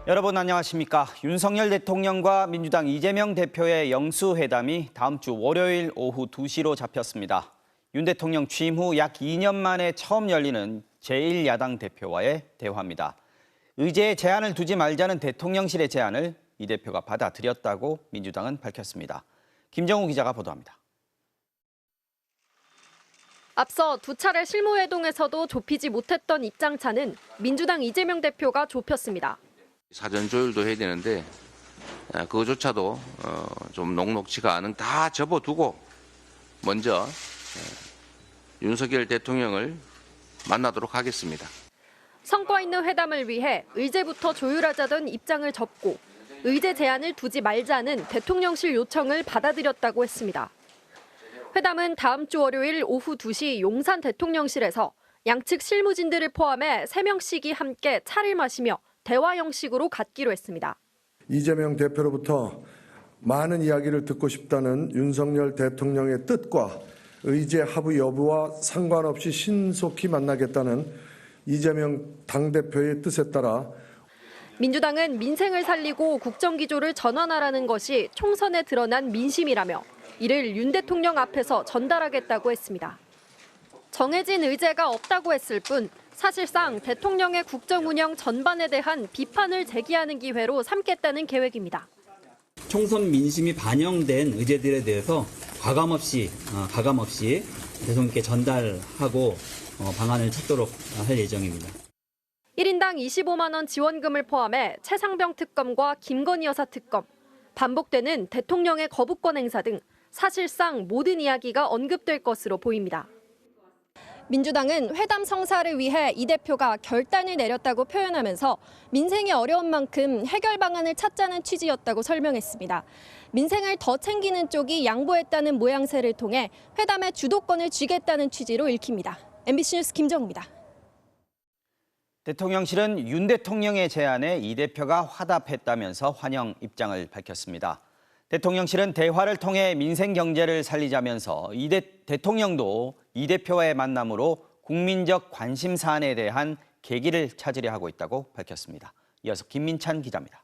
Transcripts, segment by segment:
여러분 안녕하십니까. 윤석열 대통령과 민주당 이재명 대표의 영수회담이 다음 주 월요일 오후 2시로 잡혔습니다. 윤 대통령 취임 후 약 2년 만에 처음 열리는 제1야당 대표와의 대화입니다. 의제에 제한을 두지 말자는 대통령실의 제안을 이 대표가 받아들였다고 민주당은 밝혔습니다. 김정우 기자가 보도합니다. 앞서 두 차례 실무회동에서도 좁히지 못했던 입장차는 민주당 이재명 대표가 좁혔습니다. 사전 조율도 해야 되는데 그거조차도 좀 녹록지가 않은 다 접어두고 먼저 윤석열 대통령을 만나도록 하겠습니다. 성과 있는 회담을 위해 의제부터 조율하자던 입장을 접고 의제 제한을 두지 말자는 대통령실 요청을 받아들였다고 했습니다. 회담은 다음 주 월요일 오후 2시 용산 대통령실에서 양측 실무진들을 포함해 3명씩이 함께 차를 마시며 대화 형식으로 갖기로 했습니다. 이재명 대표로부터 많은 이야기를 듣고 싶다는 윤석열 대통령의 뜻과 의제 합의 여부와 상관없이 신속히 만나겠다는 이재명 당대표의 뜻에 따라 민주당은 민생을 살리고 국정기조를 전환하라는 것이 총선에 드러난 민심이라며 이를 윤 대통령 앞에서 전달하겠다고 했습니다. 정해진 의제가 없다고 했을 뿐 사실상 대통령의 국정 운영 전반에 대한 비판을 제기하는 기회로 삼겠다는 계획입니다. 총선 민심이 반영된 의제들에 대해서 가감없이 대통령께 전달하고 방안을 찾도록 할 예정입니다. 1인당 25만 원 지원금을 포함해 최상병 특검과 김건희 여사 특검, 반복되는 대통령의 거부권 행사 등 사실상 모든 이야기가 언급될 것으로 보입니다. 민주당은 회담 성사를 위해 이 대표가 결단을 내렸다고 표현하면서 민생이 어려운 만큼 해결 방안을 찾자는 취지였다고 설명했습니다. 민생을 더 챙기는 쪽이 양보했다는 모양새를 통해 회담의 주도권을 쥐겠다는 취지로 읽힙니다. MBC 뉴스 김정우입니다. 대통령실은 윤 대통령의 제안에 이 대표가 화답했다면서 환영 입장을 밝혔습니다. 대통령실은 대화를 통해 민생 경제를 살리자면서 대통령도 이 대표와의 만남으로 국민적 관심 사안에 대한 계기를 찾으려 하고 있다고 밝혔습니다. 이어서 김민찬 기자입니다.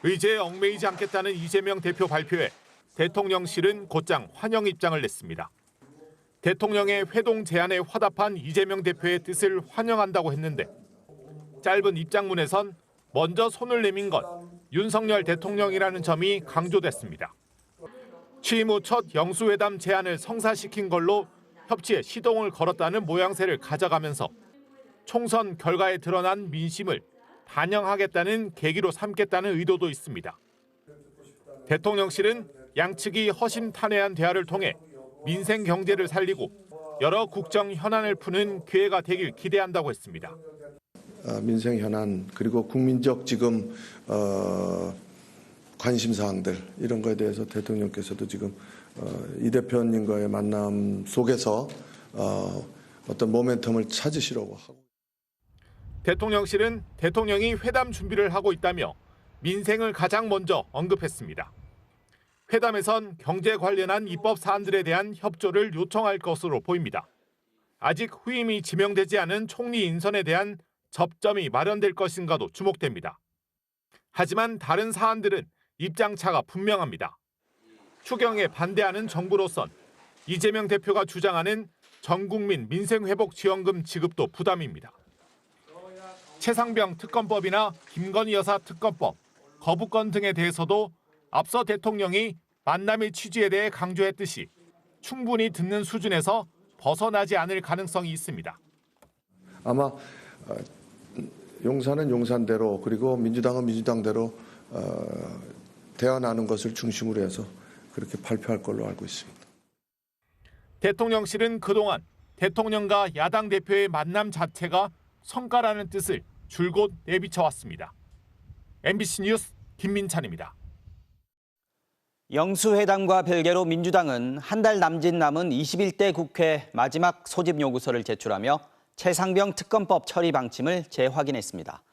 의제에 얽매이지 않겠다는 이재명 대표 발표에 대통령실은 곧장 환영 입장을 냈습니다. 대통령의 회동 제안에 화답한 이재명 대표의 뜻을 환영한다고 했는데 짧은 입장문에선 먼저 손을 내민 건 윤석열 대통령이라는 점이 강조됐습니다. 취임 후 첫 영수회담 제안을 성사시킨 걸로 협치에 시동을 걸었다는 모양새를 가져가면서 총선 결과에 드러난 민심을 반영하겠다는 계기로 삼겠다는 의도도 있습니다. 대통령실은 양측이 허심탄회한 대화를 통해 민생 경제를 살리고 여러 국정 현안을 푸는 기회가 되길 기대한다고 했습니다. 민생 현안 그리고 국민적 지금 관심 사항들 이런 거에 대해서 대통령께서도 지금 이 대표님과의 만남 속에서 어떤 모멘텀을 찾으시려고 하고. 대통령실은 대통령이 회담 준비를 하고 있다며 민생을 가장 먼저 언급했습니다. 회담에선 경제 관련한 입법 사안들에 대한 협조를 요청할 것으로 보입니다. 아직 후임이 지명되지 않은 총리 인선에 대한 접점이 마련될 것인가도 주목됩니다. 하지만 다른 사안들은 입장차가 분명합니다. 추경에 반대하는 정부로선 이재명 대표가 주장하는 전국민 민생회복지원금 지급도 부담입니다. 최상병 특검법이나 김건희 여사 특검법, 거부권 등에 대해서도 앞서 대통령이 만남의 취지에 대해 강조했듯이 충분히 듣는 수준에서 벗어나지 않을 가능성이 있습니다. 아마 용산은 용산대로 그리고 민주당은 민주당대로 대화 나눈 것을 중심으로 해서 그렇게 발표할 걸로 알고 있습니다. 대통령실은 그동안 대통령과 야당 대표의 만남 자체가 성과라는 뜻을 줄곧 내비쳐왔습니다. MBC 뉴스 김민찬입니다. 영수회담과 별개로 민주당은 한 달 남짓 남은 21대 국회 마지막 소집 요구서를 제출하며 최상병 특검법 처리 방침을 재확인했습니다.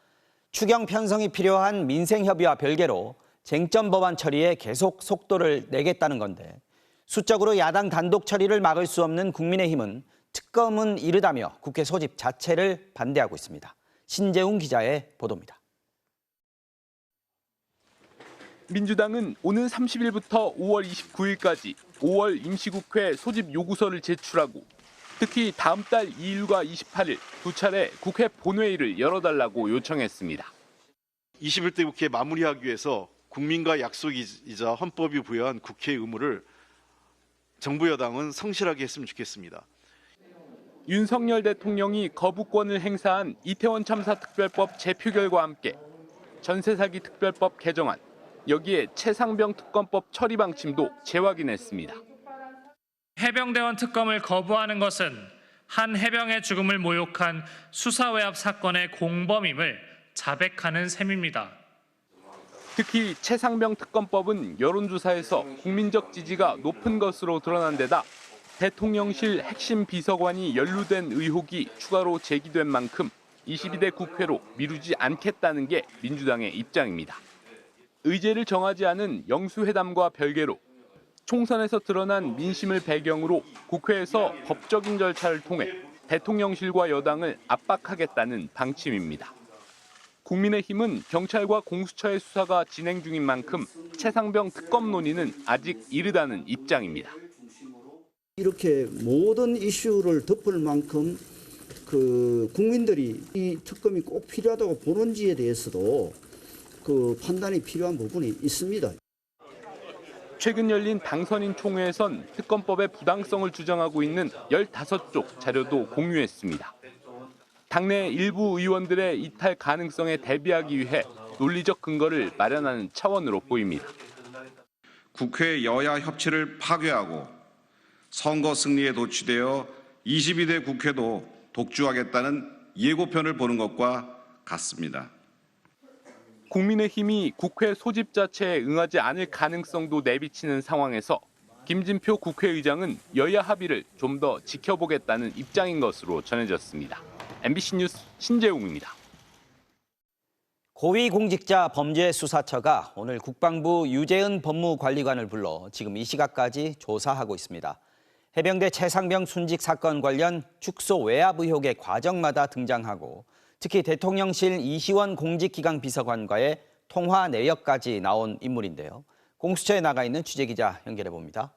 추경 편성이 필요한 민생협의와 별개로 쟁점 법안 처리에 계속 속도를 내겠다는 건데 수적으로 야당 단독 처리를 막을 수 없는 국민의힘은 특검은 이르다며 국회 소집 자체를 반대하고 있습니다. 신재웅 기자의 보도입니다. 민주당은 오는 30일부터 5월 29일까지 5월 임시국회 소집 요구서를 제출하고 특히 다음 달 2일과 28일 두 차례 국회 본회의를 열어달라고 요청했습니다. 21대 국회 마무리하기 위해서 국민과 약속이자 헌법이 부여한 국회의 의무를 정부 여당은 성실하게 했으면 좋겠습니다. 윤석열 대통령이 거부권을 행사한 이태원 참사 특별법 제표결과 함께 전세 사기 특별법 개정안, 여기에 최상병 특검법 처리 방침도 재확인했습니다. 해병대원 특검을 거부하는 것은 한 해병의 죽음을 모욕한 수사외압 사건의 공범임을 자백하는 셈입니다. 특히 최상병 특검법은 여론조사에서 국민적 지지가 높은 것으로 드러난 데다 대통령실 핵심 비서관이 연루된 의혹이 추가로 제기된 만큼 22대 국회로 미루지 않겠다는 게 민주당의 입장입니다. 의제를 정하지 않은 영수회담과 별개로 총선에서 드러난 민심을 배경으로 국회에서 법적인 절차를 통해 대통령실과 여당을 압박하겠다는 방침입니다. 국민의힘은 경찰과 공수처의 수사가 진행 중인 만큼 최상병 특검 논의는 아직 이르다는 입장입니다. 이렇게 모든 이슈를 덮을 만큼 국민들이 이 특검이 꼭 필요하다고 보는지에 대해서도 판단이 필요한 부분이 있습니다. 최근 열린 당선인 총회에선 특검법의 부당성을 주장하고 있는 15쪽 자료도 공유했습니다. 당내 일부 의원들의 이탈 가능성에 대비하기 위해 논리적 근거를 마련하는 차원으로 보입니다. 국회 여야 협치를 파괴하고 선거 승리에 도취되어 22대 국회도 독주하겠다는 예고편을 보는 것과 같습니다. 국민의힘이 국회 소집 자체에 응하지 않을 가능성도 내비치는 상황에서 김진표 국회의장은 여야 합의를 좀 더 지켜보겠다는 입장인 것으로 전해졌습니다. MBC 뉴스 신재웅입니다. 고위공직자 범죄수사처가 오늘 국방부 유재은 법무관리관을 불러 지금 이 시각까지 조사하고 있습니다. 해병대 최상병 순직 사건 관련 축소 외압 의혹의 과정마다 등장하고 특히 대통령실 이시원 공직기강 비서관과의 통화 내역까지 나온 인물인데요. 공수처에 나가 있는 취재기자 연결해 봅니다.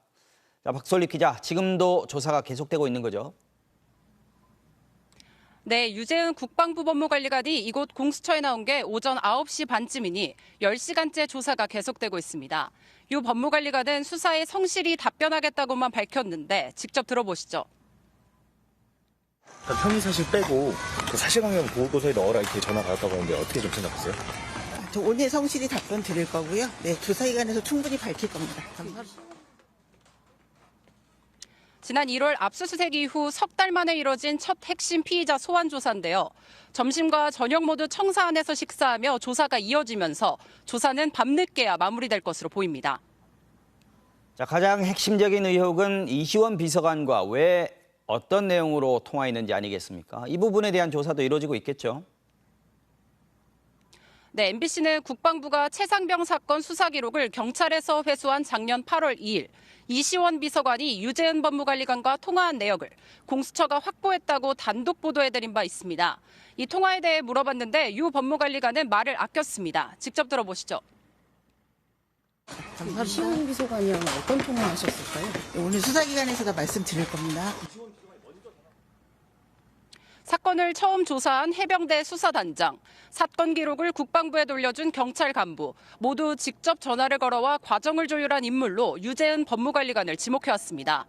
자, 박솔립 기자, 지금도 조사가 계속되고 있는 거죠? 네, 유재은 국방부 법무관리관이 이곳 공수처에 나온 게 오전 9시 반쯤이니 10시간째 조사가 계속되고 있습니다. 유 법무관리관은 수사에 성실히 답변하겠다고만 밝혔는데 직접 들어보시죠. 혐의 사실 빼고 사실관계 보고서에 넣어라 이렇게 전화가 왔다고 하는데 어떻게 좀 생각하세요? 저 오늘 성실히 답변 드릴 거고요. 네, 조사기관에서 충분히 밝힐 겁니다. 감사합니다. 지난 1월 압수수색 이후 석 달 만에 이뤄진 첫 핵심 피의자 소환 조사인데요. 점심과 저녁 모두 청사 안에서 식사하며 조사가 이어지면서 조사는 밤늦게야 마무리될 것으로 보입니다. 자, 가장 핵심적인 의혹은 이시원 비서관과 왜 어떤 내용으로 통화했는지 아니겠습니까? 이 부분에 대한 조사도 이루어지고 있겠죠? 네, MBC는 국방부가 최상병 사건 수사 기록을 경찰에서 회수한 작년 8월 2일 이시원 비서관이 유재은 법무관리관과 통화한 내역을 공수처가 확보했다고 단독 보도해드린 바 있습니다. 이 통화에 대해 물어봤는데 유 법무관리관은 말을 아꼈습니다. 직접 들어보시죠. 이시원 비서관이랑 어떤 통화하셨을까요? 오늘 수사기관에서도 말씀드릴 겁니다. 사건을 처음 조사한 해병대 수사단장, 사건 기록을 국방부에 돌려준 경찰 간부, 모두 직접 전화를 걸어와 과정을 조율한 인물로 유재은 법무관리관을 지목해왔습니다.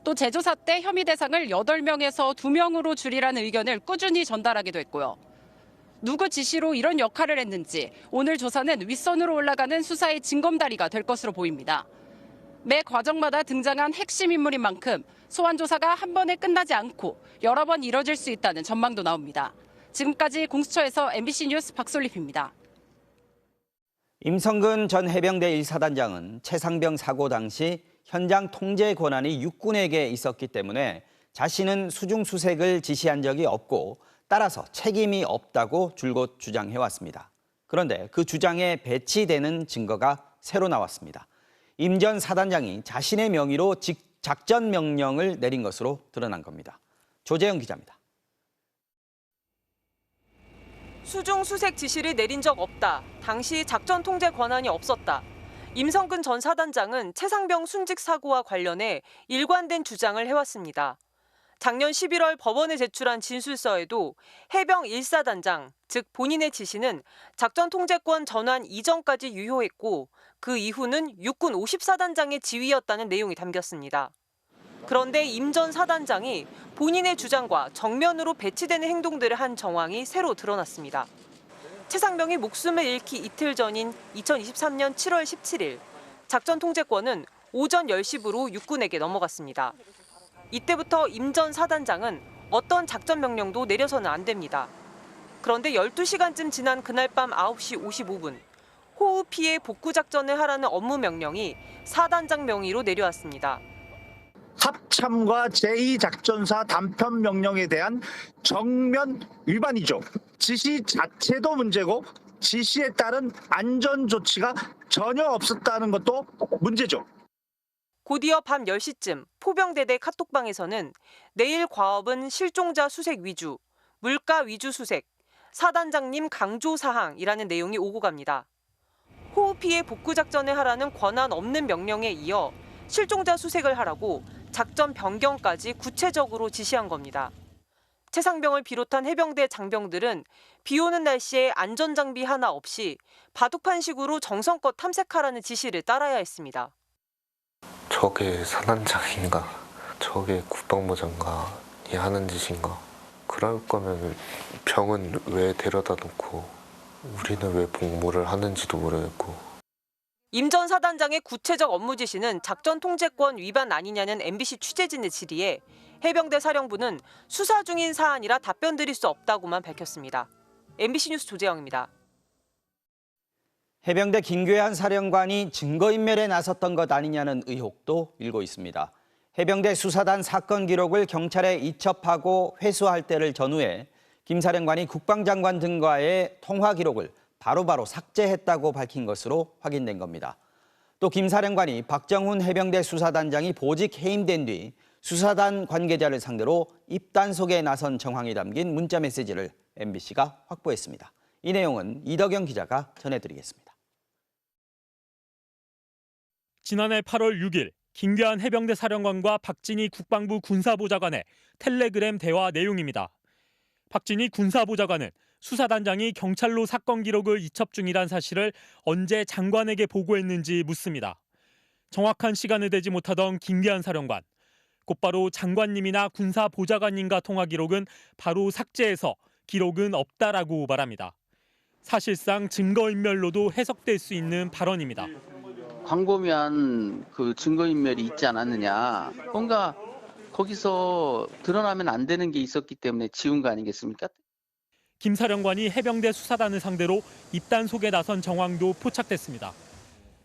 또 재조사 때 혐의 대상을 8명에서 2명으로 줄이라는 의견을 꾸준히 전달하기도 했고요. 누구 지시로 이런 역할을 했는지 오늘 조사는 윗선으로 올라가는 수사의 징검다리가 될 것으로 보입니다. 매 과정마다 등장한 핵심 인물인 만큼 소환 조사가 한 번에 끝나지 않고 여러 번 이뤄질 수 있다는 전망도 나옵니다. 지금까지 공수처에서 MBC 뉴스 박솔립입니다. 임성근 전 해병대 1사단장은 최상병 사고 당시 현장 통제 권한이 육군에게 있었기 때문에 자신은 수중수색을 지시한 적이 없고 따라서 책임이 없다고 줄곧 주장해왔습니다. 그런데 그 주장에 배치되는 증거가 새로 나왔습니다. 임 전 사단장이 자신의 명의로 작전 명령을 내린 것으로 드러난 겁니다. 조재영 기자입니다. 수중 수색 지시를 내린 적 없다. 당시 작전 통제 권한이 없었다. 임성근 전 사단장은 최상병 순직 사고와 관련해 일관된 주장을 해왔습니다. 작년 11월 법원에 제출한 진술서에도 해병 1사단장, 즉 본인의 지시는 작전 통제권 전환 이전까지 유효했고 그 이후는 육군 54단장의 지휘였다는 내용이 담겼습니다. 그런데 임 전 사단장이 본인의 주장과 정면으로 배치되는 행동들을 한 정황이 새로 드러났습니다. 최상병이 목숨을 잃기 이틀 전인 2023년 7월 17일, 작전 통제권은 오전 10시부로 육군에게 넘어갔습니다. 이때부터 임 전 사단장은 어떤 작전 명령도 내려서는 안 됩니다. 그런데 12시간쯤 지난 그날 밤 9시 55분, 호우 피해 복구 작전을 하라는 업무 명령이 사단장 명의로 내려왔습니다. 합참과 제2작전사 단편 명령에 대한 정면 위반이죠. 지시 자체도 문제고 지시에 따른 안전 조치가 전혀 없었다는 것도 문제죠. 곧이어 밤 10시쯤 포병대대 카톡방에서는 내일 과업은 실종자 수색 위주, 물가 위주 수색, 사단장님 강조 사항이라는 내용이 오고 갑니다. 호우 피해 복구 작전을 하라는 권한 없는 명령에 이어 실종자 수색을 하라고 작전 변경까지 구체적으로 지시한 겁니다. 최상병을 비롯한 해병대 장병들은 비 오는 날씨에 안전장비 하나 없이 바둑판식으로 정성껏 탐색하라는 지시를 따라야 했습니다. 저게 사단장인가? 저게 국방부 장관이 하는 짓인가? 그럴 거면 병은 왜 데려다 놓고 우리는 왜 복무를 하는지도 모르겠고. 임 전 사단장의 구체적 업무 지시는 작전 통제권 위반 아니냐는 MBC 취재진의 질의에 해병대 사령부는 수사 중인 사안이라 답변 드릴 수 없다고만 밝혔습니다. MBC 뉴스 조재영입니다. 해병대 김괴한 사령관이 증거인멸에 나섰던 것 아니냐는 의혹도 일고 있습니다. 해병대 수사단 사건 기록을 경찰에 이첩하고 회수할 때를 전후해 김 사령관이 국방장관 등과의 통화 기록을 바로바로 삭제했다고 밝힌 것으로 확인된 겁니다. 또 김 사령관이 박정훈 해병대 수사단장이 보직 해임된 뒤 수사단 관계자를 상대로 입단속에 나선 정황이 담긴 문자 메시지를 MBC가 확보했습니다. 이 내용은 이덕영 기자가 전해드리겠습니다. 지난해 8월 6일 김괴한 해병대 사령관과 박진희 국방부 군사보좌관의 텔레그램 대화 내용입니다. 박진희 군사보좌관은 수사단장이 경찰로 사건 기록을 이첩 중이란 사실을 언제 장관에게 보고했는지 묻습니다. 정확한 시간을 대지 못하던 김괴한 사령관. 곧바로 장관님이나 군사보좌관님과 통화 기록은 바로 삭제해서 기록은 없다라고 말합니다. 사실상 증거인멸로도 해석될 수 있는 발언입니다. 광범위한 그 증거인멸이 있지 않았느냐. 뭔가 거기서 드러나면 안 되는 게 있었기 때문에 지운 거 아니겠습니까? 김 사령관이 해병대 수사단을 상대로 입단속에 나선 정황도 포착됐습니다.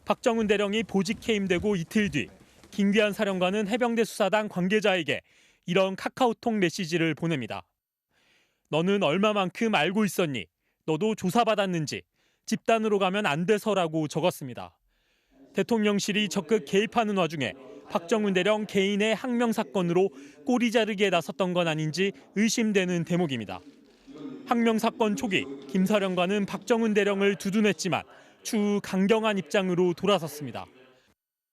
박정훈 대령이 보직 해임되고 이틀 뒤 김괴한 사령관은 해병대 수사단 관계자에게 이런 카카오톡 메시지를 보냅니다. 너는 얼마만큼 알고 있었니? 너도 조사받았는지 집단으로 가면 안 돼서라고 적었습니다. 대통령실이 적극 개입하는 와중에 박정훈 대령 개인의 항명 사건으로 꼬리 자르기에 나섰던 건 아닌지 의심되는 대목입니다. 항명 사건 초기 김 사령관은 박정훈 대령을 두둔했지만 추후 강경한 입장으로 돌아섰습니다.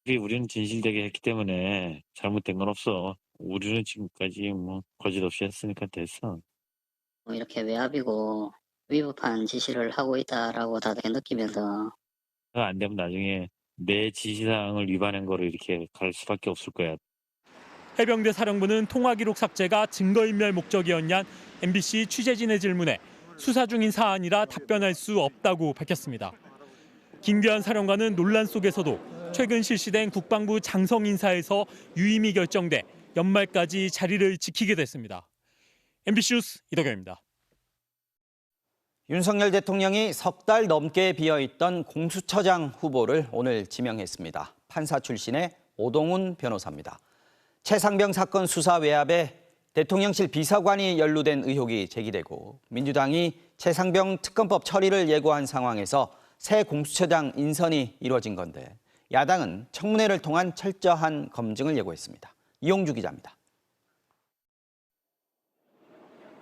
우리는 진실되게 했기 때문에 잘못된 건 없어. 우리는 지금까지 거짓 없이 했으니까 됐어. 이렇게 외압이고 위법한 지시를 하고 있다라고 다들 느끼면서 안 되면 나중에 내 지시사항을 위반한 거로 이렇게 갈 수밖에 없을 거야. 해병대 사령부는 통화 기록 삭제가 증거인멸 목적이었냐 MBC 취재진의 질문에 수사 중인 사안이라 답변할 수 없다고 밝혔습니다. 김괴한 사령관은 논란 속에서도 최근 실시된 국방부 장성 인사에서 유임이 결정돼 연말까지 자리를 지키게 됐습니다. MBC 뉴스 이덕영입니다. 윤석열 대통령이 석 달 넘게 비어있던 공수처장 후보를 오늘 지명했습니다. 판사 출신의 오동훈 변호사입니다. 최상병 사건 수사 외압에 대통령실 비서관이 연루된 의혹이 제기되고 민주당이 최상병 특검법 처리를 예고한 상황에서 새 공수처장 인선이 이루어진 건데 야당은 청문회를 통한 철저한 검증을 예고했습니다. 이용주 기자입니다.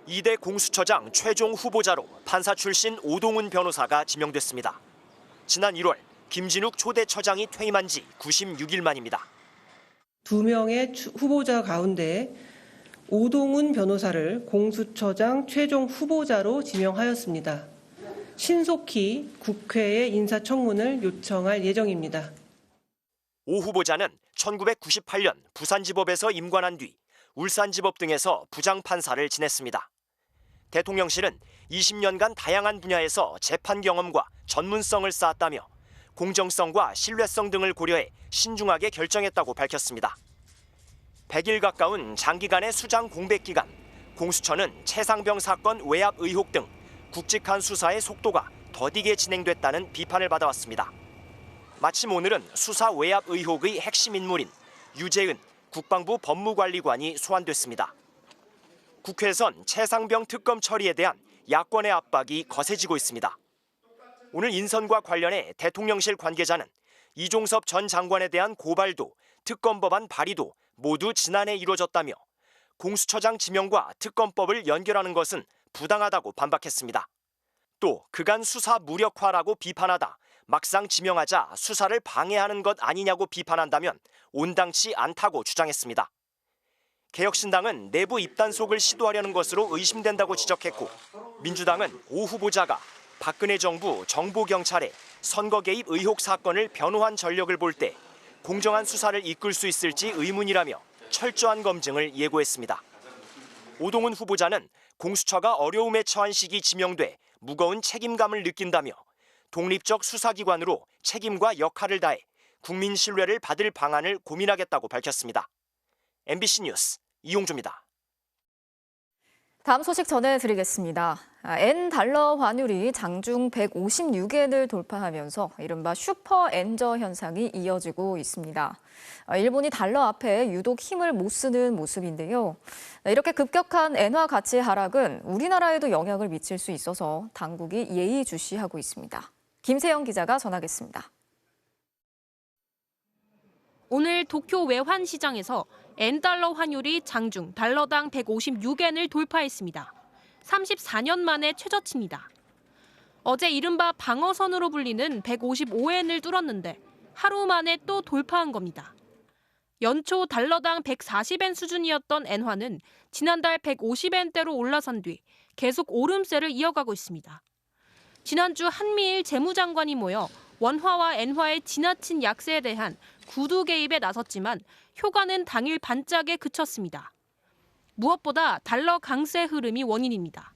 2대 공수처장 최종 후보자로 판사 출신 오동훈 변호사가 지명됐습니다. 지난 1월 김진욱 초대 처장이 퇴임한 지 96일 만입니다. 2명의 후보자 가운데 오동훈 변호사를 공수처장 최종 후보자로 지명하였습니다. 신속히 국회에 인사청문을 요청할 예정입니다. 오 후보자는 1998년 부산지법에서 임관한 뒤 울산지법 등에서 부장판사를 지냈습니다. 대통령실은 20년간 다양한 분야에서 재판 경험과 전문성을 쌓았다며 공정성과 신뢰성 등을 고려해 신중하게 결정했다고 밝혔습니다. 100일 가까운 장기간의 수장 공백 기간, 공수처는 최상병 사건 외압 의혹 등 굵직한 수사의 속도가 더디게 진행됐다는 비판을 받아왔습니다. 마침 오늘은 수사 외압 의혹의 핵심 인물인 유재은 국방부 법무관리관이 소환됐습니다. 국회에선 최상병 특검 처리에 대한 야권의 압박이 거세지고 있습니다. 오늘 인선과 관련해 대통령실 관계자는 이종섭 전 장관에 대한 고발도 특검 법안 발의도 모두 지난해 이루어졌다며 공수처장 지명과 특검법을 연결하는 것은 부당하다고 반박했습니다. 또 그간 수사 무력화라고 비판하다 막상 지명하자 수사를 방해하는 것 아니냐고 비판한다면 온당치 않다고 주장했습니다. 개혁신당은 내부 입단속을 시도하려는 것으로 의심된다고 지적했고, 민주당은 오 후보자가 박근혜 정부 정보경찰의 선거 개입 의혹 사건을 변호한 전력을 볼 때 공정한 수사를 이끌 수 있을지 의문이라며 철저한 검증을 예고했습니다. 오동훈 후보자는 공수처가 어려움에 처한 시기 지명돼 무거운 책임감을 느낀다며 독립적 수사기관으로 책임과 역할을 다해 국민 신뢰를 받을 방안을 고민하겠다고 밝혔습니다. MBC 뉴스 이용주입니다. 다음 소식 전해드리겠습니다. N달러 환율이 장중 156엔을 돌파하면서 이른바 슈퍼 엔저 현상이 이어지고 있습니다. 일본이 달러 앞에 유독 힘을 못 쓰는 모습인데요. 이렇게 급격한 엔화 가치 하락은 우리나라에도 영향을 미칠 수 있어서 당국이 예의주시하고 있습니다. 김세영 기자가 전하겠습니다. 오늘 도쿄 외환시장에서 N달러 환율이 장중 달러당 156엔을 돌파했습니다. 34년 만에 최저치입니다. 어제 이른바 방어선으로 불리는 155엔을 뚫었는데 하루 만에 또 돌파한 겁니다. 연초 달러당 140엔 수준이었던 엔화는 지난달 150엔대로 올라선 뒤 계속 오름세를 이어가고 있습니다. 지난주 한미일 재무장관이 모여 원화와 엔화의 지나친 약세에 대한 구두 개입에 나섰지만 효과는 당일 반짝에 그쳤습니다. 무엇보다 달러 강세 흐름이 원인입니다.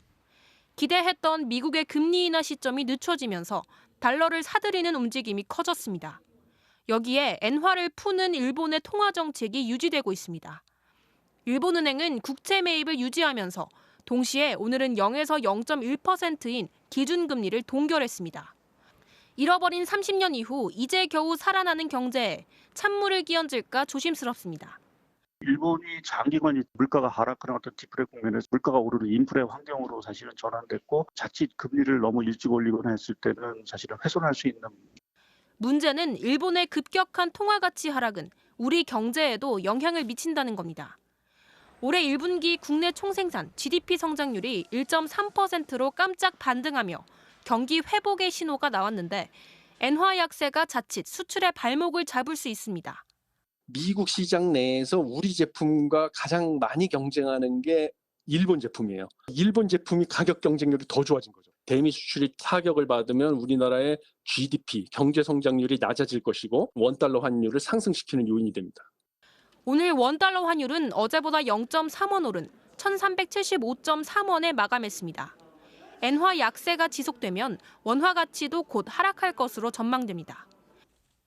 기대했던 미국의 금리 인하 시점이 늦춰지면서 달러를 사들이는 움직임이 커졌습니다. 여기에 엔화를 푸는 일본의 통화 정책이 유지되고 있습니다. 일본은행은 국채 매입을 유지하면서 동시에 오늘은 0에서 0.1%인 기준금리를 동결했습니다. 잃어버린 30년 이후 이제 겨우 살아나는 경제에 찬물을 끼얹을까 조심스럽습니다. 일본이 장기간 물가가 하락하는 어떤 디프레 국면에서 물가가 오르는 인플레 환경으로 사실은 전환됐고 자칫 금리를 너무 일찍 올리거나 했을 때는 사실은 훼손할 수 있는. 문제는 일본의 급격한 통화 가치 하락은 우리 경제에도 영향을 미친다는 겁니다. 올해 1분기 국내 총생산 GDP 성장률이 1.3%로 깜짝 반등하며 경기 회복의 신호가 나왔는데 엔화 약세가 자칫 수출의 발목을 잡을 수 있습니다. 미국 시장 내에서 우리 제품과 가장 많이 경쟁하는 게 일본 제품이에요. 일본 제품이 가격 경쟁률이 더 좋아진 거죠. 대미 수출이 타격을 받으면 우리나라의 GDP, 경제 성장률이 낮아질 것이고 원달러 환율을 상승시키는 요인이 됩니다. 오늘 원달러 환율은 어제보다 0.3원 오른 1375.3원에 마감했습니다. 엔화 약세가 지속되면 원화 가치도 곧 하락할 것으로 전망됩니다.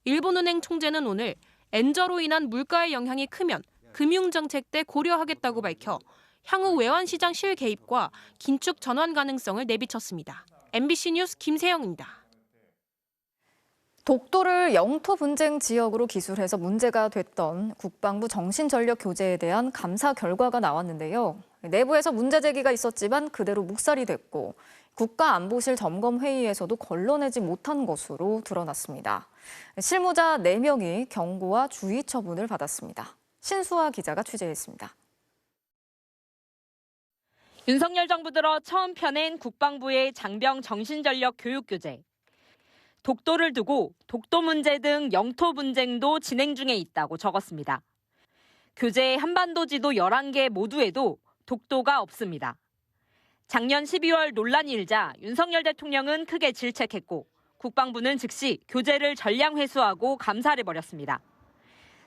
일본은행 총재는 오늘 엔저로 인한 물가의 영향이 크면 금융정책 때 고려하겠다고 밝혀 향후 외환시장 실개입과 긴축 전환 가능성을 내비쳤습니다. MBC 뉴스 김세영입니다. 독도를 영토 분쟁 지역으로 기술해서 문제가 됐던 국방부 정신전력 교재에 대한 감사 결과가 나왔는데요. 내부에서 문제 제기가 있었지만 그대로 묵살이 됐고 국가안보실 점검회의에서도 걸러내지 못한 것으로 드러났습니다. 실무자 4명이 경고와 주의 처분을 받았습니다. 신수아 기자가 취재했습니다. 윤석열 정부 들어 처음 펴낸 국방부의 장병 정신전력 교육 교재. 독도를 두고 독도 문제 등 영토 분쟁도 진행 중에 있다고 적었습니다. 교재의 한반도 지도 11개 모두에도 독도가 없습니다. 작년 12월 논란이 일자 윤석열 대통령은 크게 질책했고 국방부는 즉시 교재를 전량 회수하고 감사해버렸습니다.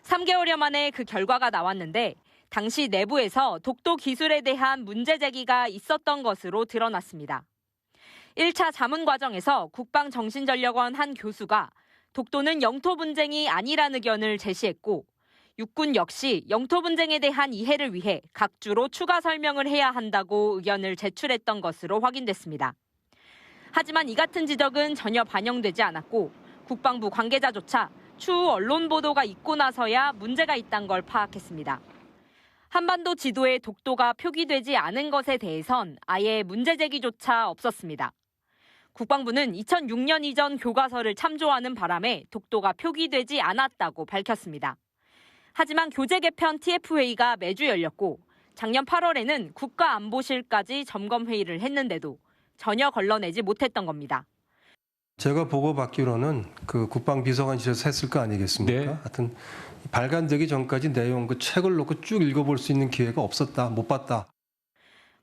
3개월여 만에 그 결과가 나왔는데 당시 내부에서 독도 기술에 대한 문제 제기가 있었던 것으로 드러났습니다. 1차 자문 과정에서 국방정신전력원 한 교수가 독도는 영토 분쟁이 아니라는 의견을 제시했고 육군 역시 영토 분쟁에 대한 이해를 위해 각주로 추가 설명을 해야 한다고 의견을 제출했던 것으로 확인됐습니다. 하지만 이 같은 지적은 전혀 반영되지 않았고 국방부 관계자조차 추후 언론 보도가 있고 나서야 문제가 있다는 걸 파악했습니다. 한반도 지도에 독도가 표기되지 않은 것에 대해선 아예 문제 제기조차 없었습니다. 국방부는 2006년 이전 교과서를 참조하는 바람에 독도가 표기되지 않았다고 밝혔습니다. 하지만 교재 개편 TF회의가 매주 열렸고 작년 8월에는 국가안보실까지 점검회의를 했는데도 전혀 걸러내지 못했던 겁니다. 제가 보고받기로는 그 국방비서관실에서 했을 거 아니겠습니까? 네. 하여튼 발간되기 전까지 내용 그 책을 놓고 쭉 읽어볼 수 있는 기회가 없었다, 못 봤다.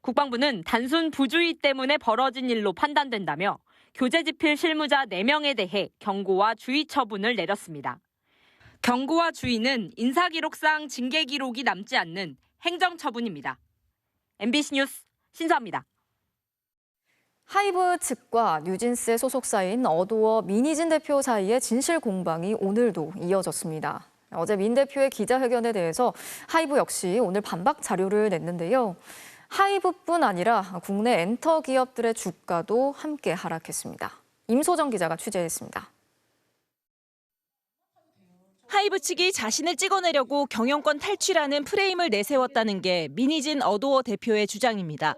국방부는 단순 부주의 때문에 벌어진 일로 판단된다며 교재 집필 실무자 4명에 대해 경고와 주의 처분을 내렸습니다. 경고와 주의는 인사기록상 징계 기록이 남지 않는 행정처분입니다. MBC 뉴스 신서입니다. 하이브 측과 뉴진스의 소속사인 어도어 민희진 대표 사이의 진실 공방이 오늘도 이어졌습니다. 어제 민 대표의 기자회견에 대해서 하이브 역시 오늘 반박 자료를 냈는데요. 하이브뿐 아니라 국내 엔터 기업들의 주가도 함께 하락했습니다. 임소정 기자가 취재했습니다. 하이브 측이 자신을 찍어내려고 경영권 탈취라는 프레임을 내세웠다는 게 민희진 어도어 대표의 주장입니다.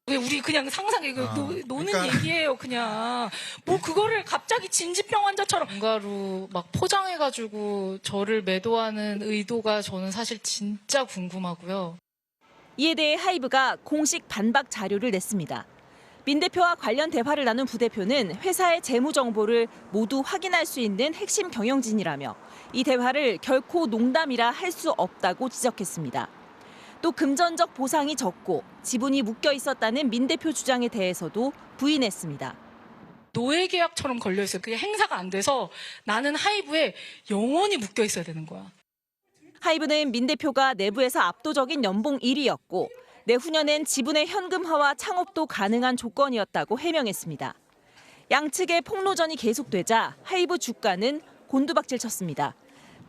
우리 그냥 상상해 노는 얘기예요. 그냥 뭐 그거를 갑자기 진지병 환자처럼 뭔가로 막 포장해가지고 저를 매도하는 의도가 저는 사실 진짜 궁금하고요. 이에 대해 하이브가 공식 반박 자료를 냈습니다. 민 대표와 관련 대화를 나눈 부대표는 회사의 재무 정보를 모두 확인할 수 있는 핵심 경영진이라며 이 대화를 결코 농담이라 할 수 없다고 지적했습니다. 또 금전적 보상이 적고 지분이 묶여 있었다는 민 대표 주장에 대해서도 부인했습니다. 노예 계약처럼 걸려 있어요. 그게 행사가 안 돼서 나는 하이브에 영원히 묶여 있어야 되는 거야. 하이브는 민 대표가 내부에서 압도적인 연봉 1위였고 내후년엔 지분의 현금화와 창업도 가능한 조건이었다고 해명했습니다. 양측의 폭로전이 계속되자 하이브 주가는 곤두박질 쳤습니다.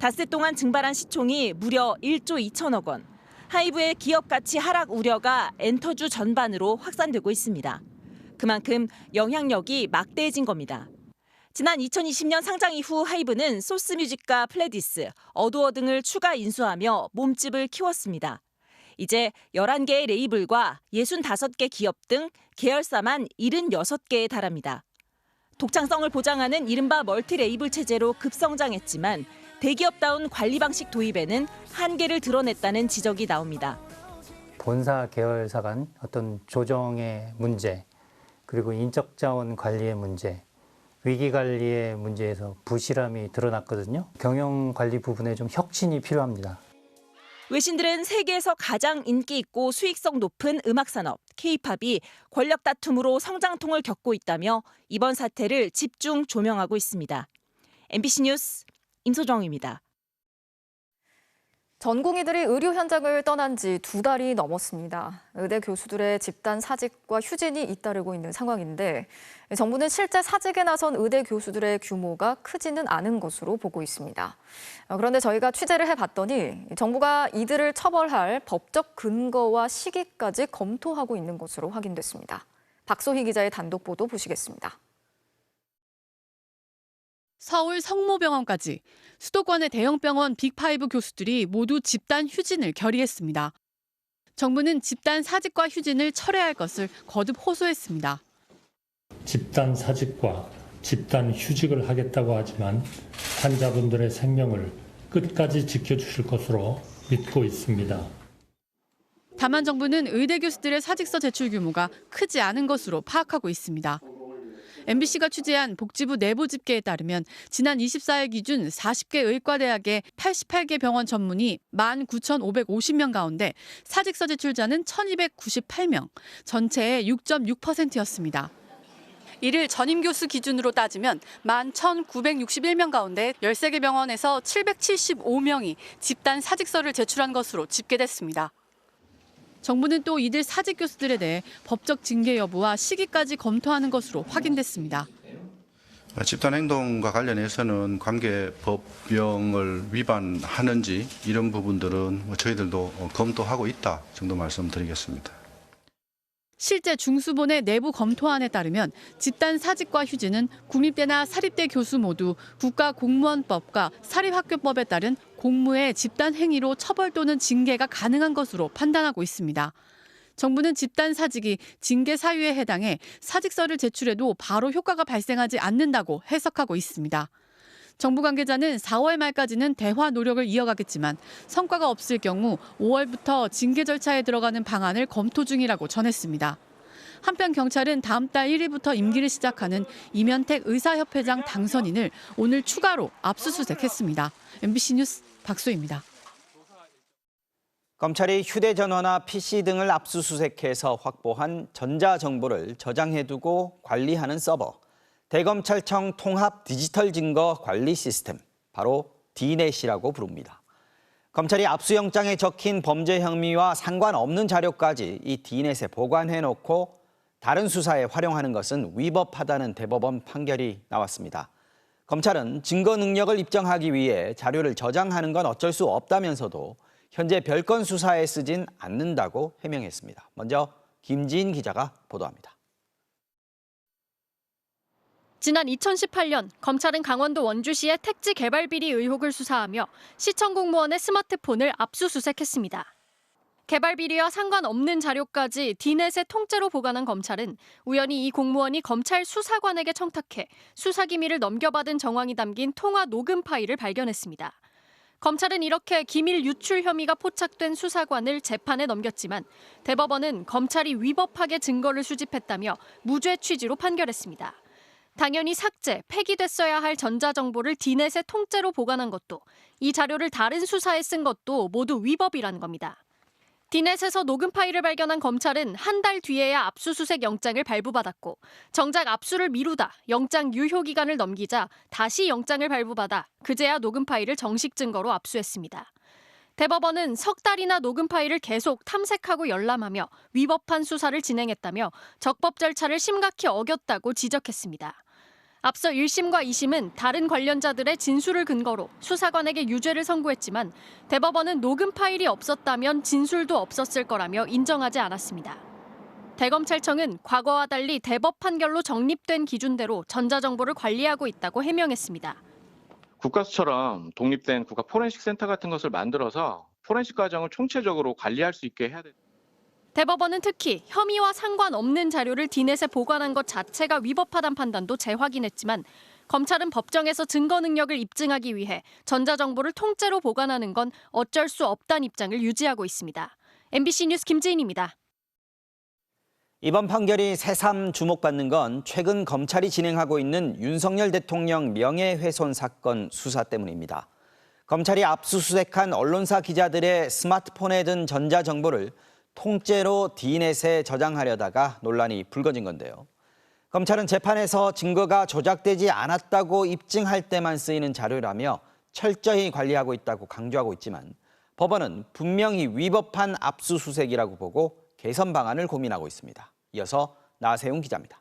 닷새 동안 증발한 시총이 무려 1조 2천억 원. 하이브의 기업 가치 하락 우려가 엔터주 전반으로 확산되고 있습니다. 그만큼 영향력이 막대해진 겁니다. 지난 2020년 상장 이후 하이브는 소스뮤직과 플레디스, 어도어 등을 추가 인수하며 몸집을 키웠습니다. 이제 11개의 레이블과 65개 기업 등 계열사만 76개에 달합니다. 독창성을 보장하는 이른바 멀티 레이블 체제로 급성장했지만 대기업다운 관리 방식 도입에는 한계를 드러냈다는 지적이 나옵니다. 본사 계열사 간 어떤 조정의 문제, 그리고 인적 자원 관리의 문제, 위기 관리의 문제에서 부실함이 드러났거든요. 경영 관리 부분에 좀 혁신이 필요합니다. 외신들은 세계에서 가장 인기 있고 수익성 높은 음악 산업, K-팝이 권력 다툼으로 성장통을 겪고 있다며 이번 사태를 집중 조명하고 있습니다. MBC 뉴스 임소정입니다. 전공의들이 의료 현장을 떠난 지 2달이 넘었습니다. 의대 교수들의 집단 사직과 휴진이 잇따르고 있는 상황인데 정부는 실제 사직에 나선 의대 교수들의 규모가 크지는 않은 것으로 보고 있습니다. 그런데 저희가 취재를 해봤더니 정부가 이들을 처벌할 법적 근거와 시기까지 검토하고 있는 것으로 확인됐습니다. 박소희 기자의 단독 보도 보시겠습니다. 서울 성모병원까지 수도권의 대형 병원 빅5 교수들이 모두 집단 휴진을 결의했습니다. 정부는 집단 사직과 휴진을 철회할 것을 거듭 호소했습니다. 집단 사직과 집단 휴직을 하겠다고 하지만 환자분들의 생명을 끝까지 지켜주실 것으로 믿고 있습니다. 다만 정부는 의대 교수들의 사직서 제출 규모가 크지 않은 것으로 파악하고 있습니다. MBC가 취재한 복지부 내부 집계에 따르면 지난 24일 기준 40개 의과대학의 88개 병원 전문의 19,550명 가운데 사직서 제출자는 1,298명, 전체의 6.6%였습니다. 이를 전임 교수 기준으로 따지면 11,961명 가운데 13개 병원에서 775명이 집단 사직서를 제출한 것으로 집계됐습니다. 정부는 또 이들 사직 교수들에 대해 법적 징계 여부와 시기까지 검토하는 것으로 확인됐습니다. 집단 행동과 관련해서는 관계 법령을 위반하는지 이런 부분들은 저희들도 검토하고 있다 정도 말씀드리겠습니다. 실제 중수본의 내부 검토안에 따르면 집단 사직과 휴진은 국립대나 사립대 교수 모두 국가공무원법과 사립학교법에 따른 공무의 집단 행위로 처벌 또는 징계가 가능한 것으로 판단하고 있습니다. 정부는 집단 사직이 징계 사유에 해당해 사직서를 제출해도 바로 효과가 발생하지 않는다고 해석하고 있습니다. 정부 관계자는 4월 말까지는 대화 노력을 이어가겠지만 성과가 없을 경우 5월부터 징계 절차에 들어가는 방안을 검토 중이라고 전했습니다. 한편 경찰은 다음 달 1일부터 임기를 시작하는 이면택 의사협회장 당선인을 오늘 추가로 압수수색했습니다. MBC 뉴스 박소희입니다. 검찰이 휴대전화나 PC 등을 압수수색해서 확보한 전자정보를 저장해두고 관리하는 서버. 대검찰청 통합 디지털 증거 관리 시스템, 바로 D넷이라고 부릅니다. 검찰이 압수영장에 적힌 범죄 혐의와 상관없는 자료까지 이 D넷에 보관해놓고 다른 수사에 활용하는 것은 위법하다는 대법원 판결이 나왔습니다. 검찰은 증거 능력을 입증하기 위해 자료를 저장하는 건 어쩔 수 없다면서도 현재 별건 수사에 쓰진 않는다고 해명했습니다. 먼저 김지인 기자가 보도합니다. 지난 2018년 검찰은 강원도 원주시의 택지 개발 비리 의혹을 수사하며 시청 공무원의 스마트폰을 압수수색했습니다. 개발 비리와 상관없는 자료까지 D넷에 통째로 보관한 검찰은 우연히 이 공무원이 검찰 수사관에게 청탁해 수사 기밀을 넘겨받은 정황이 담긴 통화 녹음 파일을 발견했습니다. 검찰은 이렇게 기밀 유출 혐의가 포착된 수사관을 재판에 넘겼지만 대법원은 검찰이 위법하게 증거를 수집했다며 무죄 취지로 판결했습니다. 당연히 삭제, 폐기됐어야 할 전자정보를 D넷에 통째로 보관한 것도 이 자료를 다른 수사에 쓴 것도 모두 위법이라는 겁니다. D넷에서 녹음 파일을 발견한 검찰은 한 달 뒤에야 압수수색 영장을 발부받았고 정작 압수를 미루다 영장 유효 기간을 넘기자 다시 영장을 발부받아 그제야 녹음 파일을 정식 증거로 압수했습니다. 대법원은 석 달이나 녹음 파일을 계속 탐색하고 열람하며 위법한 수사를 진행했다며 적법 절차를 심각히 어겼다고 지적했습니다. 앞서 1심과 2심은 다른 관련자들의 진술을 근거로 수사관에게 유죄를 선고했지만 대법원은 녹음 파일이 없었다면 진술도 없었을 거라며 인정하지 않았습니다. 대검찰청은 과거와 달리 대법 판결로 정립된 기준대로 전자정보를 관리하고 있다고 해명했습니다. 국가수처럼 독립된 국가 포렌식 센터 같은 것을 만들어서 포렌식 과정을 총체적으로 관리할 수 있게 해야 됩니다. 대법원은 특히 혐의와 상관없는 자료를 D넷에 보관한 것 자체가 위법하다는 판단도 재확인했지만 검찰은 법정에서 증거 능력을 입증하기 위해 전자정보를 통째로 보관하는 건 어쩔 수 없다는 입장을 유지하고 있습니다. MBC 뉴스 김지인입니다. 이번 판결이 새삼 주목받는 건 최근 검찰이 진행하고 있는 윤석열 대통령 명예훼손 사건 수사 때문입니다. 검찰이 압수수색한 언론사 기자들의 스마트폰에 든 전자정보를 통째로 D넷에 저장하려다가 논란이 불거진 건데요. 검찰은 재판에서 증거가 조작되지 않았다고 입증할 때만 쓰이는 자료라며 철저히 관리하고 있다고 강조하고 있지만 법원은 분명히 위법한 압수수색이라고 보고 개선 방안을 고민하고 있습니다. 이어서 나세웅 기자입니다.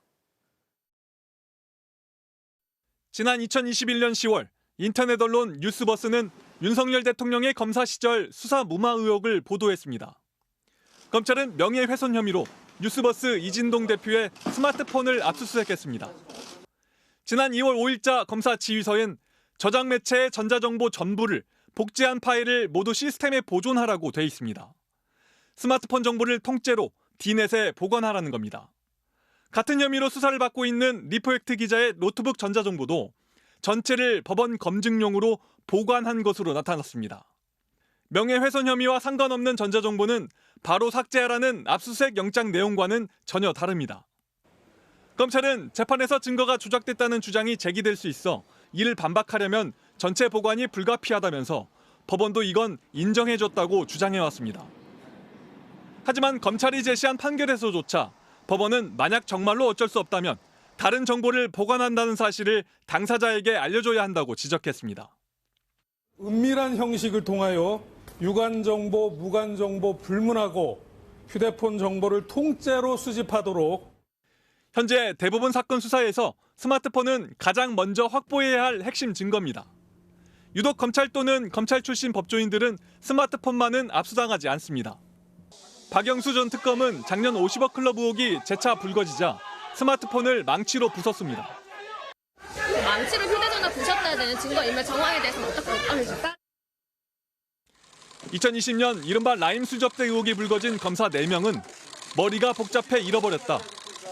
지난 2021년 10월 인터넷 언론 뉴스버스는 윤석열 대통령의 검사 시절 수사 무마 의혹을 보도했습니다. 검찰은 명예훼손 혐의로 뉴스버스 이진동 대표의 스마트폰을 압수수색했습니다. 지난 2월 5일자 검사 지휘서엔 저장 매체의 전자정보 전부를 복제한 파일을 모두 시스템에 보존하라고 돼 있습니다. 스마트폰 정보를 통째로 D넷에 보관하라는 겁니다. 같은 혐의로 수사를 받고 있는 리포액트 기자의 노트북 전자정보도 전체를 법원 검증용으로 보관한 것으로 나타났습니다. 명예훼손 혐의와 상관없는 전자정보는 바로 삭제하라는 압수수색 영장 내용과는 전혀 다릅니다. 검찰은 재판에서 증거가 조작됐다는 주장이 제기될 수 있어 이를 반박하려면 전체 보관이 불가피하다면서 법원도 이건 인정해줬다고 주장해왔습니다. 하지만 검찰이 제시한 판결에서조차 법원은 만약 정말로 어쩔 수 없다면 다른 정보를 보관한다는 사실을 당사자에게 알려줘야 한다고 지적했습니다. 은밀한 형식을 통하여 유관 정보, 무관 정보 불문하고 휴대폰 정보를 통째로 수집하도록. 현재 대부분 사건 수사에서 스마트폰은 가장 먼저 확보해야 할 핵심 증거입니다. 유독 검찰 또는 검찰 출신 법조인들은 스마트폰만은 압수당하지 않습니다. 박영수 전 특검은 작년 50억 클럽 의혹이 재차 불거지자 스마트폰을 망치로 부쉈습니다. 망치로 휴대전화 부셨다야 되는 증거인멸 정황에 대해서는 어떻게 알려줄까? 2020년 이른바 라임 수접대 의혹이 불거진 검사 4명은 머리가 복잡해 잃어버렸다,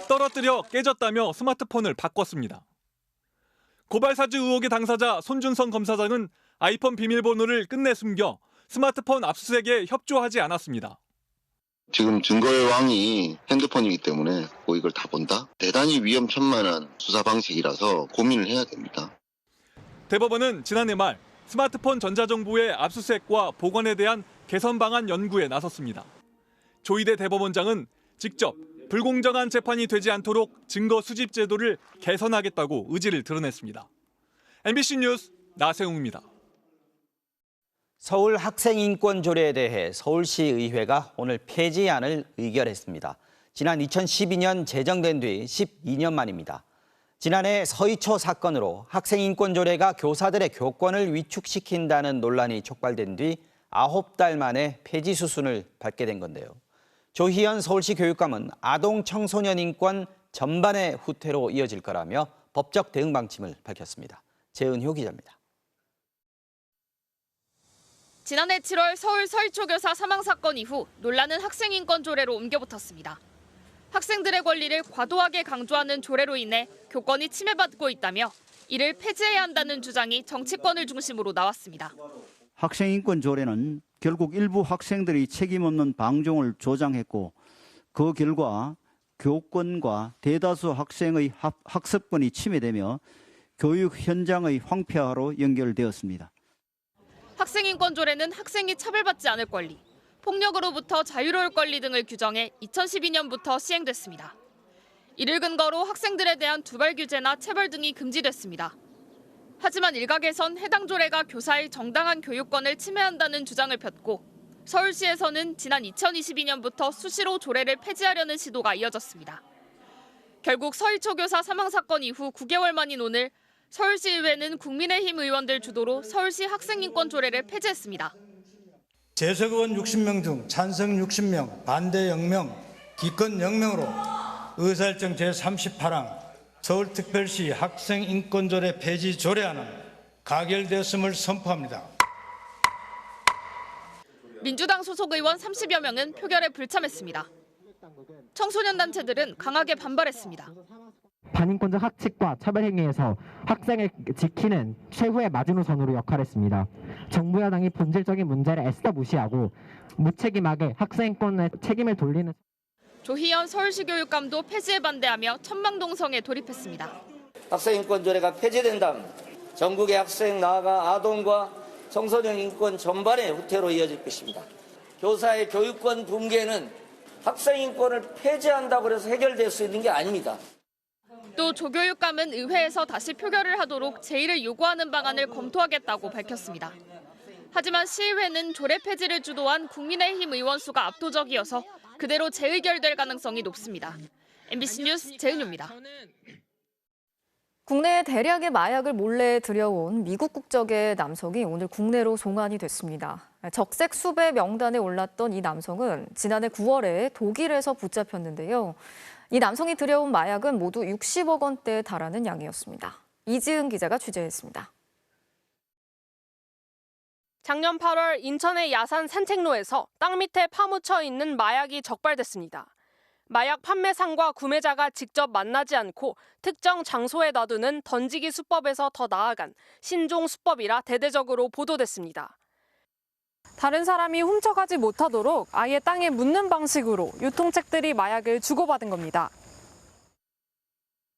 떨어뜨려 깨졌다며 스마트폰을 바꿨습니다. 고발사주 의혹의 당사자 손준성 검사장은 아이폰 비밀번호를 끝내 숨겨 스마트폰 압수수색에 협조하지 않았습니다. 지금 증거의 왕이 핸드폰이기 때문에 뭐 이걸 다 본다? 대단히 위험천만한 수사 방식이라서 고민을 해야 됩니다. 대법원은 지난해 말 스마트폰 전자정보의 압수수색과 보관에 대한 개선 방안 연구에 나섰습니다. 조희대 대법원장은 직접 불공정한 재판이 되지 않도록 증거 수집 제도를 개선하겠다고 의지를 드러냈습니다. MBC 뉴스 나세웅입니다. 서울 학생인권 조례에 대해 서울시의회가 오늘 폐지안을 의결했습니다. 지난 2012년 제정된 뒤 12년 만입니다. 지난해 서희초 사건으로 학생인권 조례가 교사들의 교권을 위축시킨다는 논란이 촉발된 뒤 9달 만에 폐지 수순을 밟게 된 건데요. 조희연 서울시 교육감은 아동 청소년 인권 전반의 후퇴로 이어질 거라며 법적 대응 방침을 밝혔습니다. 재은효 기자입니다. 지난해 7월 서울 서희초 교사 사망 사건 이후 논란은 학생인권 조례로 옮겨붙었습니다. 학생들의 권리를 과도하게 강조하는 조례로 인해 교권이 침해받고 있다며 이를 폐지해야 한다는 주장이 정치권을 중심으로 나왔습니다. 학생인권 조례는 결국 일부 학생들이 책임 없는 방종을 조장했고 그 결과 교권과 대다수 학생의 학습권이 침해되며 교육 현장의 황폐화로 연결되었습니다. 학생인권 조례는 학생이 차별받지 않을 권리, 폭력으로부터 자유로울 권리 등을 규정해 2012년부터 시행됐습니다. 이를 근거로 학생들에 대한 두발 규제나 체벌 등이 금지됐습니다. 하지만 일각에선 해당 조례가 교사의 정당한 교육권을 침해한다는 주장을 폈고 서울시에서는 지난 2022년부터 수시로 조례를 폐지하려는 시도가 이어졌습니다. 결국 서희초 교사 사망 사건 이후 9개월 만인 오늘 서울시의회는 국민의힘 의원들 주도로 서울시 학생인권 조례를 폐지했습니다. 재석 의원 60명 중 찬성 60명, 반대 0명, 기권 0명으로 의사일정 제38항 서울특별시 학생인권조례 폐지 조례안은 가결되었음을 선포합니다. 민주당 소속 의원 30여 명은 표결에 불참했습니다. 청소년 단체들은 강하게 반발했습니다. 반인권적 학칙과 차별 행위에서 학생을 지키는 최후의 마지노선으로 역할했습니다. 정부 여당이 본질적인 문제를 애써 무시하고 무책임하게 학생인권에 책임을 돌리는. 조희연 서울시 교육감도 폐지에 반대하며 천망동성에 돌입했습니다. 학생인권 조례가 폐지된다면 전국의 학생 나아가 아동과 청소년 인권 전반의 후퇴로 이어질 것입니다. 교사의 교육권 붕괴는 학생인권을 폐지한다고 해서 해결될 수 있는 게 아닙니다. 또 조 교육감은 의회에서 다시 표결을 하도록 제의를 요구하는 방안을 검토하겠다고 밝혔습니다. 하지만 시의회는 조례 폐지를 주도한 국민의힘 의원 수가 압도적이어서 그대로 재의결될 가능성이 높습니다. MBC 뉴스 재은유입니다. 국내에 대량의 마약을 몰래 들여온 미국 국적의 남성이 오늘 국내로 송환이 됐습니다. 적색 수배 명단에 올랐던 이 남성은 지난해 9월에 독일에서 붙잡혔는데요. 이 남성이 들여온 마약은 모두 60억 원대에 달하는 양이었습니다. 이지은 기자가 취재했습니다. 작년 8월 인천의 야산 산책로에서 땅 밑에 파묻혀 있는 마약이 적발됐습니다. 마약 판매상과 구매자가 직접 만나지 않고 특정 장소에 놔두는 던지기 수법에서 더 나아간 신종 수법이라 대대적으로 보도됐습니다. 다른 사람이 훔쳐가지 못하도록 아예 땅에 묻는 방식으로 유통책들이 마약을 주고받은 겁니다.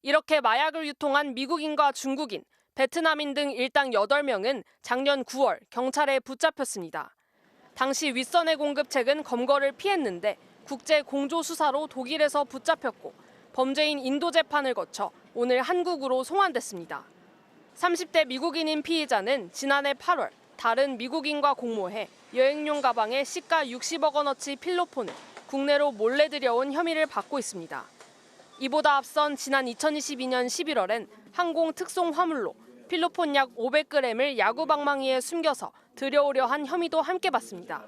이렇게 마약을 유통한 미국인과 중국인, 베트남인 등 일당 8명은 작년 9월 경찰에 붙잡혔습니다. 당시 윗선의 공급책은 검거를 피했는데 국제 공조 수사로 독일에서 붙잡혔고 범죄인 인도 재판을 거쳐 오늘 한국으로 송환됐습니다. 30대 미국인인 피의자는 지난해 8월 다른 미국인과 공모해 여행용 가방에 시가 60억 원어치 필로폰을 국내로 몰래 들여온 혐의를 받고 있습니다. 이보다 앞선 지난 2022년 11월엔 항공 특송 화물로 필로폰 약 500g을 야구 방망이에 숨겨서 들여오려 한 혐의도 함께 받습니다.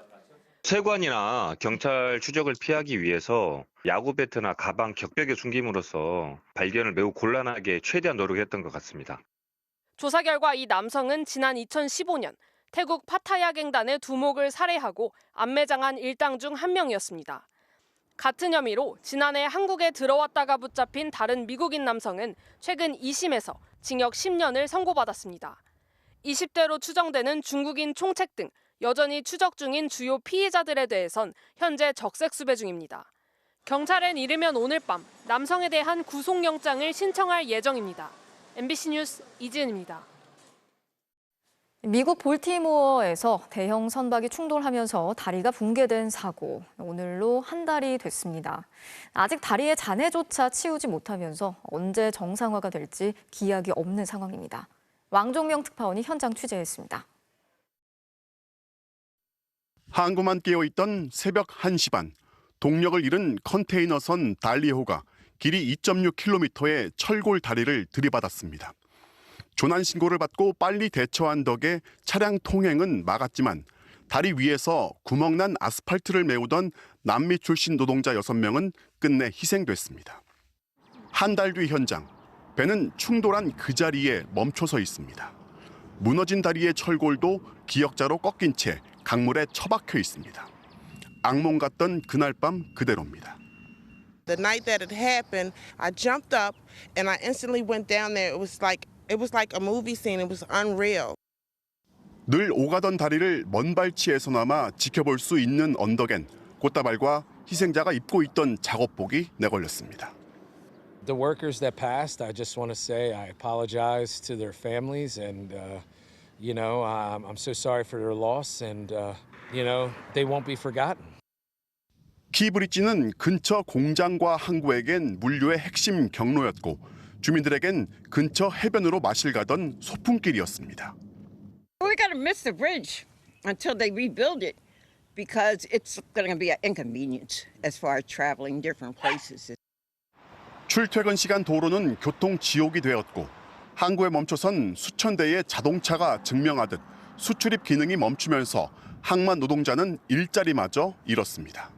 세관이나 경찰 추적을 피하기 위해서 야구 배트나 가방 격벽에 숨김으로써 발견을 매우 곤란하게 최대한 노력했던 것 같습니다. 조사 결과 이 남성은 지난 2015년 태국 파타야 갱단의 두목을 살해하고 암매장한 일당 중 한 명이었습니다. 같은 혐의로 지난해 한국에 들어왔다가 붙잡힌 다른 미국인 남성은 최근 2심에서 징역 10년을 선고받았습니다. 20대로 추정되는 중국인 총책 등 여전히 추적 중인 주요 피의자들에 대해선 현재 적색 수배 중입니다. 경찰엔 이르면 오늘 밤 남성에 대한 구속영장을 신청할 예정입니다. MBC 뉴스 이지은입니다. 미국 볼티모어에서 대형 선박이 충돌하면서 다리가 붕괴된 사고, 오늘로 한 달이 됐습니다. 아직 다리의 잔해조차 치우지 못하면서 언제 정상화가 될지 기약이 없는 상황입니다. 왕종명 특파원이 현장 취재했습니다. 항구만 깨어있던 새벽 1시 반, 동력을 잃은 컨테이너선 달리호가 길이 2.6km의 철골 다리를 들이받았습니다. 조난 신고를 받고 빨리 대처한 덕에 차량 통행은 막았지만 다리 위에서 구멍난 아스팔트를 메우던 남미 출신 노동자 6명은 끝내 희생됐습니다. 한 달 뒤 현장, 배는 충돌한 그 자리에 멈춰서 있습니다. 무너진 다리의 철골도 기역자로 꺾인 채 강물에 처박혀 있습니다. 악몽 같던 그날 밤 그대로입니다. The night that it happened, I jumped up and I instantly went down there. It was like a movie scene. It was unreal. 늘 오가던 다리를 먼 발치에서나마 지켜볼 수 있는 언덕엔 꽃다발과 희생자가 입고 있던 작업복이 내걸렸습니다. The workers that passed, I just want to say I apologize to their families and I'm so sorry for their loss and they won't be forgotten. 키브리지는 근처 공장과 항구에겐 물류의 핵심 경로였고 주민들에겐 근처 해변으로 마실 가던 소풍길이었습니다. We got to miss the bridge until they rebuild it because it's going to be an inconvenience as far as traveling different places. 출퇴근 시간 도로는 교통 지옥이 되었고 항구에 멈춰선 수천 대의 자동차가 증명하듯 수출입 기능이 멈추면서 항만 노동자는 일자리마저 잃었습니다.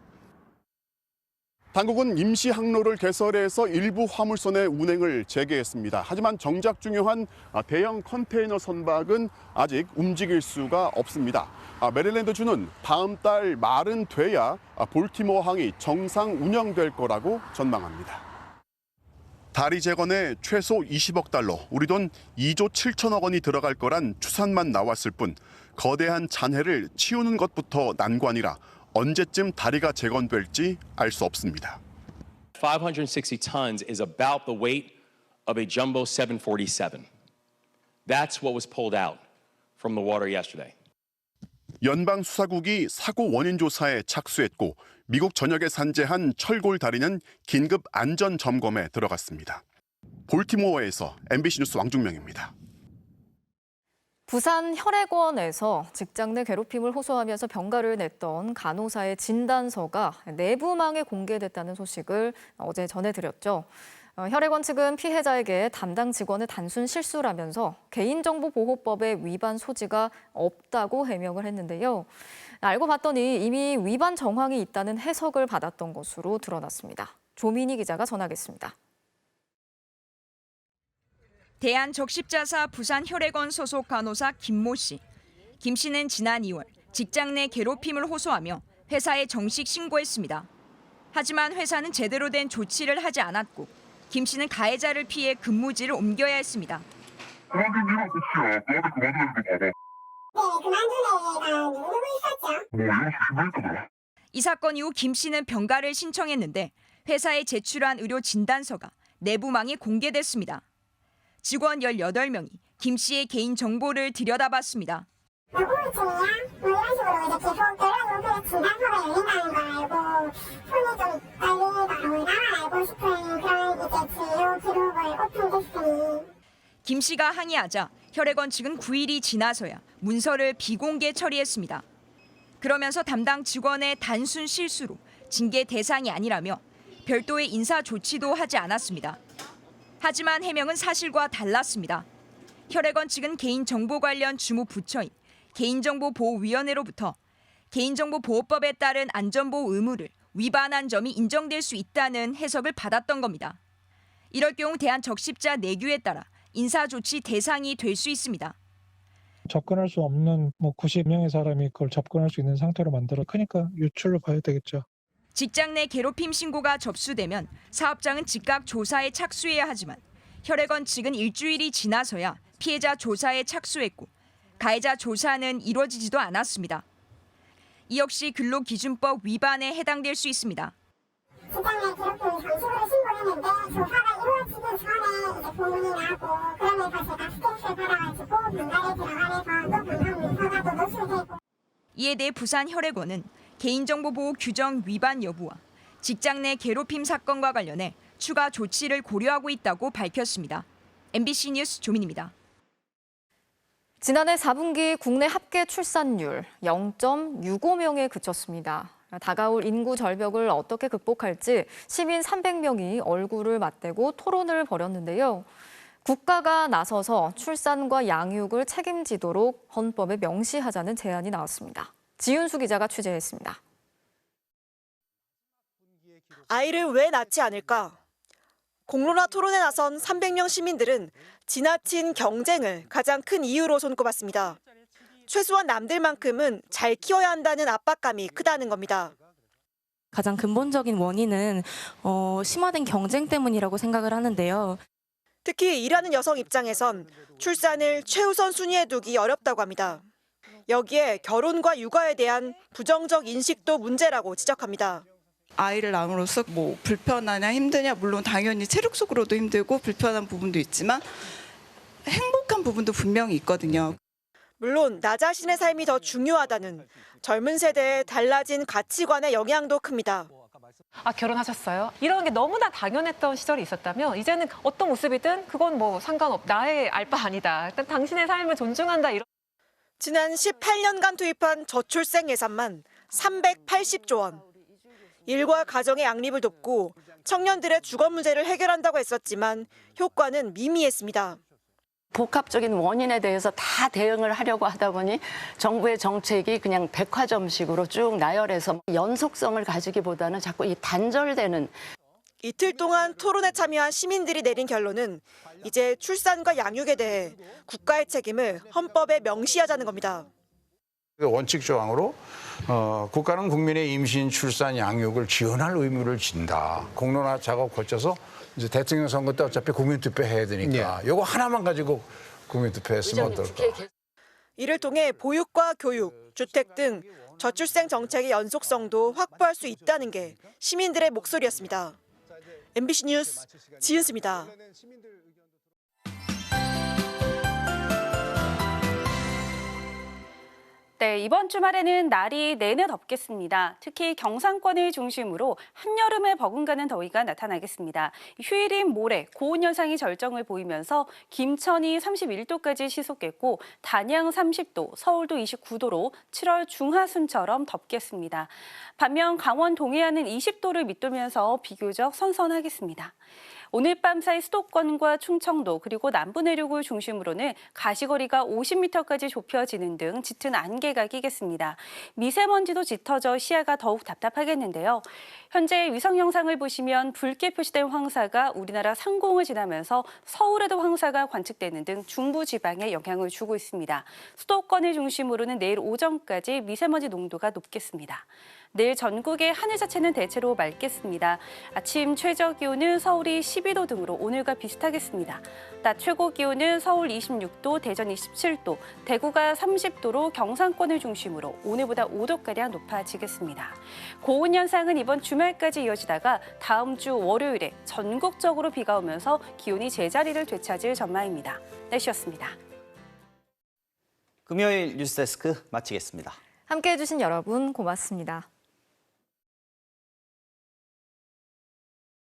당국은 임시 항로를 개설해서 일부 화물선의 운행을 재개했습니다. 하지만 정작 중요한 대형 컨테이너 선박은 아직 움직일 수가 없습니다. 메릴랜드주는 다음 달 말은 돼야 볼티모어항이 정상 운영될 거라고 전망합니다. 다리 재건에 최소 20억 달러, 우리 돈 2조 7천억 원이 들어갈 거란 추산만 나왔을 뿐 거대한 잔해를 치우는 것부터 난관이라 언제쯤 다리가 재건될지 알 수 없습니다. 560 tons is about the weight of a jumbo 747. That's what was pulled out from the water yesterday. 연방 수사국이 사고 원인 조사에 착수했고 미국 전역에 산재한 철골 다리는 긴급 안전 점검에 들어갔습니다. 볼티모어에서 MBC 뉴스 왕중명입니다. 부산 혈액원에서 직장 내 괴롭힘을 호소하면서 병가를 냈던 간호사의 진단서가 내부망에 공개됐다는 소식을 어제 전해드렸죠. 혈액원 측은 피해자에게 담당 직원의 단순 실수라면서 개인정보보호법의 위반 소지가 없다고 해명을 했는데요. 알고 봤더니 이미 위반 정황이 있다는 해석을 받았던 것으로 드러났습니다. 조민희 기자가 전하겠습니다. 대한적십자사 부산혈액원 소속 간호사 김모 씨. 김 씨는 지난 2월 직장 내 괴롭힘을 호소하며 회사에 정식 신고했습니다. 하지만 회사는 제대로 된 조치를 하지 않았고 김 씨는 가해자를 피해 근무지를 옮겨야 했습니다. 이 사건 이후 김 씨는 병가를 신청했는데 회사에 제출한 의료 진단서가 내부망에 공개됐습니다. 직원 18명이 김 씨의 개인 정보를 들여다봤습니다. 우울증이야? 뭐 이런 식으로 이제 계속 연락오고 진단서가 열린다는 걸 알고 손이 좀 떨리더라고요. 나만 알고 싶은 그런 이제 진료 기록을 오픈됐으니. 김 씨가 항의하자 혈액원 측은 9일이 지나서야 문서를 비공개 처리했습니다. 그러면서 담당 직원의 단순 실수로 징계 대상이 아니라며 별도의 인사 조치도 하지 않았습니다. 하지만 해명은 사실과 달랐습니다. 혈액원 측은 개인정보 관련 주무 부처인 개인정보보호위원회로부터 개인정보보호법에 따른 안전보호 의무를 위반한 점이 인정될 수 있다는 해석을 받았던 겁니다. 이럴 경우 대한적십자 내규에 따라 인사조치 대상이 될 수 있습니다. 접근할 수 없는 90명의 사람이 그걸 접근할 수 있는 상태로 만들어 크니까 유출로 봐야 되겠죠. 직장 내 괴롭힘 신고가 접수되면 사업장은 즉각 조사에 착수해야 하지만 혈액원 측은 일주일이 지나서야 피해자 조사에 착수했고 가해자 조사는 이루어지지도 않았습니다. 이 역시 근로기준법 위반에 해당될 수 있습니다. 직장 내 괴롭힘 정식으로 신고했는데 조사가 이루어지기 전에 이제 소문이 나고 그러면서 제가 스트레스를 받아가지고 병가에 들어가면서 또 병가 문서가 또 노출되고. 이에 대해 부산혈액원은 개인정보보호 규정 위반 여부와 직장 내 괴롭힘 사건과 관련해 추가 조치를 고려하고 있다고 밝혔습니다. MBC 뉴스 조민입니다. 지난해 4분기 국내 합계 출산율 0.65명에 그쳤습니다. 다가올 인구 절벽을 어떻게 극복할지 시민 300명이 얼굴을 맞대고 토론을 벌였는데요. 국가가 나서서 출산과 양육을 책임지도록 헌법에 명시하자는 제안이 나왔습니다. 지윤수 기자가 취재했습니다. 아이를 왜 낳지 않을까? 공론화 토론에 나선 300명 시민들은 지나친 경쟁을 가장 큰 이유로 손꼽았습니다. 최소한 남들만큼은 잘 키워야 한다는 압박감이 크다는 겁니다. 가장 근본적인 원인은 심화된 경쟁 때문이라고 생각을 하는데요. 특히 일하는 여성 입장에선 출산을 최우선 순위에 두기 어렵다고 합니다. 여기에 결혼과 육아에 대한 부정적 인식도 문제라고 지적합니다. 아이를 낳음으로써 불편하냐 힘드냐 물론 당연히 체력적으로도 힘들고 불편한 부분도 있지만 행복한 부분도 분명히 있거든요. 물론 나 자신의 삶이 더 중요하다는 젊은 세대의 달라진 가치관의 영향도 큽니다. 결혼하셨어요? 이런 게 너무나 당연했던 시절이 있었다면 이제는 어떤 모습이든 그건 나의 알 바 아니다. 일단 당신의 삶을 존중한다. 지난 18년간 투입한 저출생 예산만 380조 원. 일과 가정의 양립을 돕고 청년들의 주거 문제를 해결한다고 했었지만 효과는 미미했습니다. 복합적인 원인에 대해서 다 대응을 하려고 하다 보니 정부의 정책이 그냥 백화점식으로 쭉 나열해서 연속성을 가지기보다는 자꾸 이 단절되는. 이틀 동안 토론에 참여한 시민들이 내린 결론은 이제 출산과 양육에 대해 국가의 책임을 헌법에 명시하자는 겁니다. 원칙 조항으로 국가는 국민의 임신, 출산, 양육을 지원할 의무를 진다. 공론화 작업 거쳐서 이제 대통령 선거 때 어차피 국민투표 해야 되니까 이거 하나만 가지고 국민투표 했으면 어떨까. 이를 통해 보육과 교육, 주택 등 저출생 정책의 연속성도 확보할 수 있다는 게 시민들의 목소리였습니다. MBC 뉴스 지은수입니다. 네, 이번 주말에는 날이 내내 덥겠습니다. 특히 경상권을 중심으로 한여름에 버금가는 더위가 나타나겠습니다. 휴일인 모레 고온 현상이 절정을 보이면서 김천이 31도까지 치솟겠고 단양 30도, 서울도 29도로 7월 중하순처럼 덥겠습니다. 반면 강원 동해안은 20도를 밑돌면서 비교적 선선하겠습니다. 오늘 밤 사이 수도권과 충청도 그리고 남부 내륙을 중심으로는 가시거리가 50m까지 좁혀지는 등 짙은 안개가 끼겠습니다. 미세먼지도 짙어져 시야가 더욱 답답하겠는데요. 현재 위성 영상을 보시면 붉게 표시된 황사가 우리나라 상공을 지나면서 서울에도 황사가 관측되는 등 중부 지방에 영향을 주고 있습니다. 수도권을 중심으로는 내일 오전까지 미세먼지 농도가 높겠습니다. 내일 전국의 하늘 자체는 대체로 맑겠습니다. 아침 최저 기온은 서울이 12도 등으로 오늘과 비슷하겠습니다. 낮 최고 기온은 서울 26도, 대전 27도, 대구가 30도로 경상권을 중심으로 오늘보다 5도가량 높아지겠습니다. 고온 현상은 이번 주말까지 이어지다가 다음 주 월요일에 전국적으로 비가 오면서 기온이 제자리를 되찾을 전망입니다. 날씨였습니다. 금요일 뉴스데스크 마치겠습니다. 함께해 주신 여러분 고맙습니다.